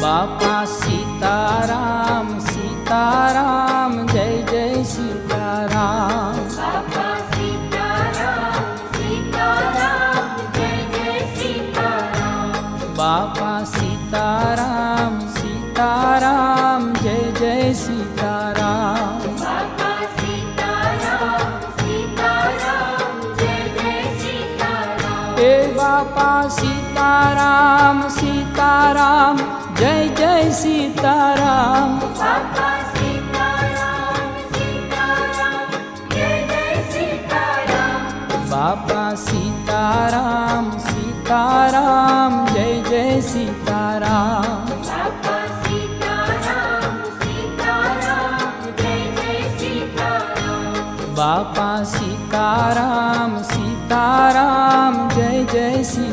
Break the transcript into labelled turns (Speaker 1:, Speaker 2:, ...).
Speaker 1: બાપા સીતારામ સીતારામ જય જય સીતારામ.
Speaker 2: બાપા સીતારામ સીતારામ જય જય સીતારામ.
Speaker 1: બાપા સીતારામ સીતારામ જય જય સીતારામ.
Speaker 2: બાપા સીતારામ સીતારામ જય જય સીતારામ.
Speaker 1: એ બાપા સીતારામ સીતારામ જય જય સીતારામ.
Speaker 2: બાપા સીતારામ સીતારામ જય જય સીતારામ.
Speaker 1: બાપા સીતારામ સીતારામ જય જય સીતારામ.
Speaker 2: બાપા સીતારામ સીતારામ જય જય સીતારામ.
Speaker 1: બાપા સીતારામ સીતારામ જય જય સીતારામ.